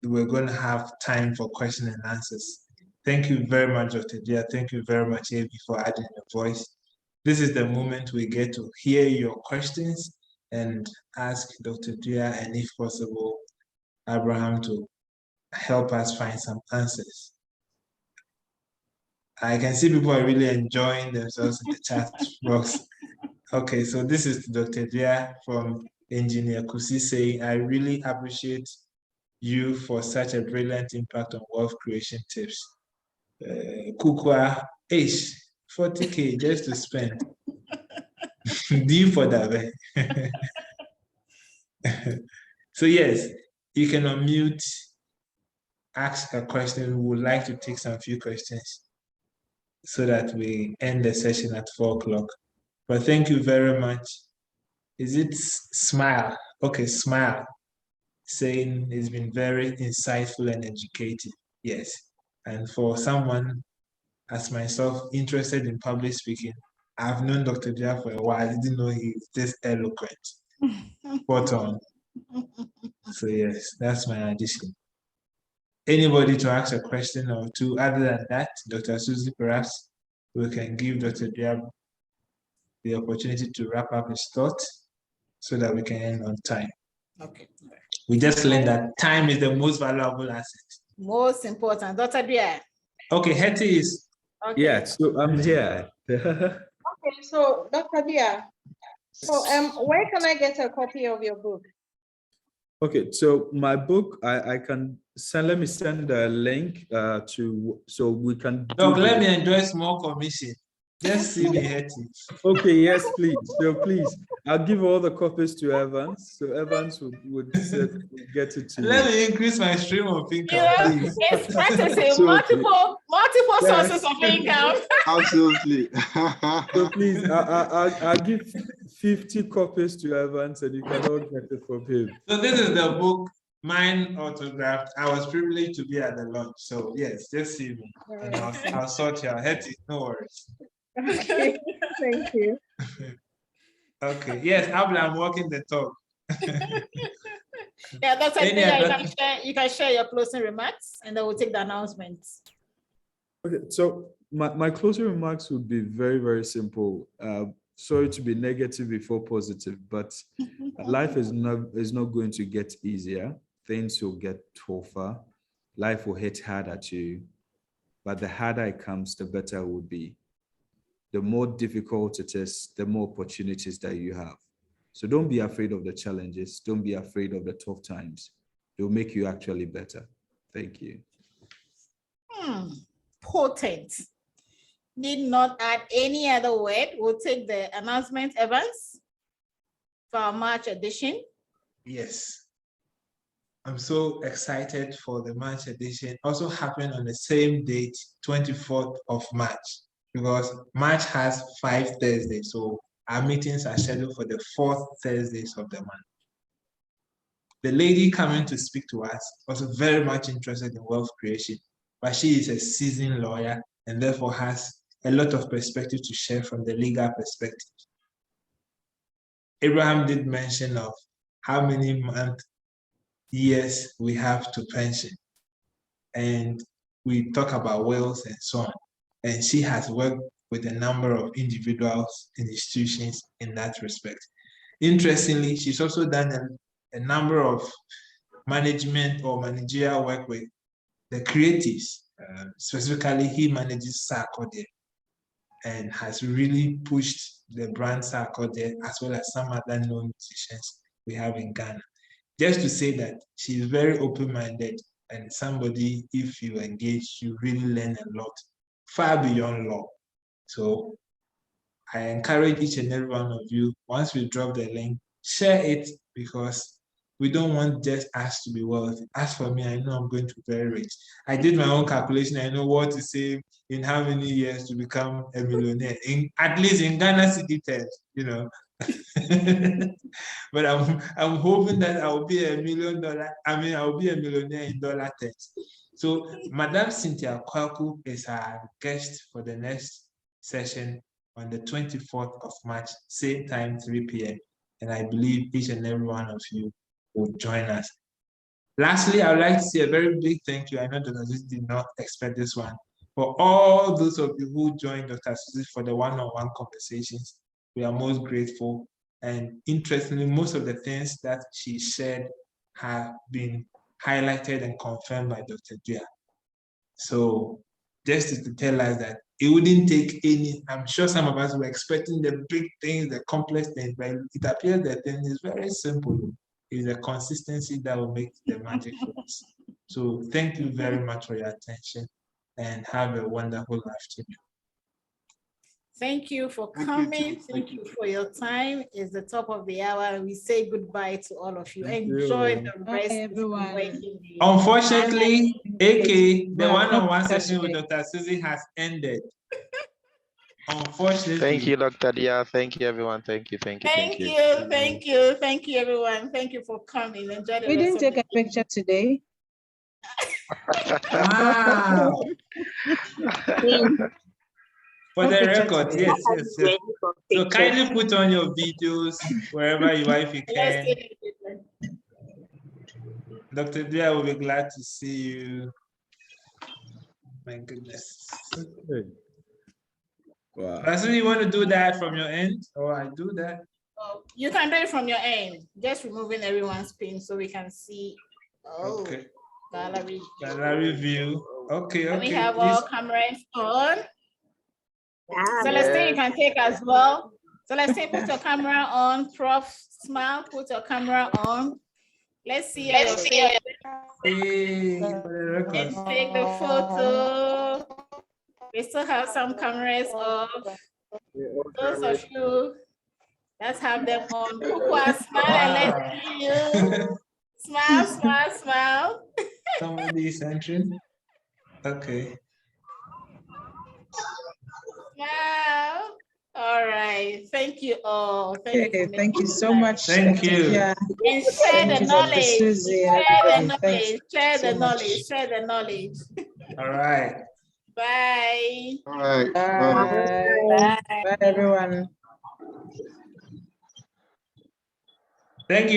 we're going to have time for questions and answers. Thank you very much, Dr. Dia. Thank you very much, Avi, for adding your voice. This is the moment we get to hear your questions and ask Dr. Dia and, if possible, Abraham to help us find some answers. I can see people are really enjoying themselves in the chat box. Okay, so this is Dr. Dia from Engineer Kusi saying, I really appreciate you for such a brilliant impact on wealth creation tips. Kukwa, 40K just to spend. D for that. So yes, you can unmute, ask a question. We would like to take some few questions so that we end the session at 4 o'clock. But thank you very much. Is it Smile? Okay, Smile, saying it's been very insightful and educative. Yes, And for someone as myself interested in public speaking, I've known Dr. Dia for a while. I didn't know he's this eloquent. Spot on. So yes, that's my addition. Anybody to ask a question or two other than that, Dr. Susie, perhaps we can give Dr. Dia the opportunity to wrap up his thoughts so that we can end on time. Okay. We just learned that time is the most valuable asset. Most important. Dr. Dia. Okay, Hetty is. Okay. Yeah, so I'm here. Okay, so Dr. Dia, so where can I get a copy of your book? Okay, so my book, I can send, let me send a link to, so we can. Doc, let me enjoy small commission. Just see me, Hetty. Okay, yes, please. So please, I'll give all the copies to Evans. So Evans would get it to you. Let me increase my stream of income, Yeah, please. it's practicing So- multiple Yes. sources of income. Absolutely. So please, I'll give 50 copies to Evans and you can all get it from him. So this is the book, mine autographed. I was privileged to be at the launch. So yes, just see me. And I'll sort you out. Hetty, no worries. Okay, thank you. Okay, yes, Abla, I'm walking the talk. Yeah, Dr. Any Dia, other- you can share your closing remarks and then we'll take the announcements. Okay, so my closing remarks would be very, very simple. Sorry to be negative before positive, but life is not going to get easier. Things will get tougher. Life will hit hard at you, but the harder it comes, the better it will be. The more difficult it is, the more opportunities that you have. So don't be afraid of the challenges. Don't be afraid of the tough times. They'll make you actually better. Thank you. Potent. Need not add any other word. We'll take the announcement, Evans, for our March edition. Yes. I'm so excited for the March edition. Also happened on the same date, 24th of March, because March has 5 Thursdays. So our meetings are scheduled for the 4th Thursdays of the month. The lady coming to speak to us was very much interested in wealth creation, but she is a seasoned lawyer and therefore has a lot of perspective to share from the legal perspective. Abraham did mention of how many years we have to pension, and we talk about wills and so on. And she has worked with a number of individuals and institutions in that respect. Interestingly, she's also done a number of management or managerial work with the creatives. Specifically, he manages Sarkodie and has really pushed the brand Sarkodie as well as some other known musicians we have in Ghana. Just to say that she's very open-minded and somebody, if you engage, you really learn a lot, far beyond law. So I encourage each and every one of you, once we drop the link, share it, because we don't want just us to be wealthy. As for me, I know I'm going to be very rich. I did my own calculation. I know what to save in how many years to become a millionaire, at least in Ghana city terms, you know. But I'm hoping that I will be $1 million. I will be a millionaire in dollar terms. So Madam Cynthia Kwaku is our guest for the next session on the 24th of March, same time, 3 p.m. And I believe each and every one of you will join us. Lastly, I would like to say a very big thank you. I know Dr. Susie did not expect this one. For all those of you who joined Dr. Susie for the one-on-one conversations, we are most grateful. And interestingly, most of the things that she shared have been highlighted and confirmed by Dr. Dia. So just to tell us that it wouldn't take any, I'm sure some of us were expecting the big things, the complex things, but it appears that thing is very simple. It's a consistency that will make the magic for us. So thank you very much for your attention and have a wonderful afternoon. Thank you for Thank you coming. too. Thank you for your time. It's the top of the hour. We say goodbye to all of you. Thank Enjoy you. the Bye, rest of the everyone. working day. Unfortunately, AK, the Well, one-on-one Dr. session with Susie. Dr. Susie has ended. Unfortunately. Thank you, Dr. Dia. Thank you, everyone. Thank you. Thank you, everyone. Thank you for coming. Enjoy the We rest didn't of take the a picture today. Wow. For the record, yes, yes, yes. So kindly put on your videos wherever you are if you Let's can. take it. Dr. Dia will be glad to see you. My goodness. Okay. Wow. So you want to do that from your end, or I do that? Oh, you can do it from your end, just removing everyone's pin so we can see. Oh, Okay. gallery. Gallery view. Okay, Can we okay. have Please. all cameras on? Celestine, you can take as well. Celestine, put your camera on. Prof, smile, put your camera on. Let's see your face Hey, for the record. and take the photo. We still have some cameras off. Those of you, let's have them on. Kukwa, smile and let's see you. Smile, smile, smile. Somebody is entering. Okay. Smile. All right. Thank you all. Okay, thank you so much. Thank Dr. you. Dia. And share Thank the you, Dr. knowledge. Susie. Share the Everybody. Thank knowledge. Share so the much. knowledge. Share the knowledge. All right. Bye. All right. Bye. Bye, everyone. Thank you.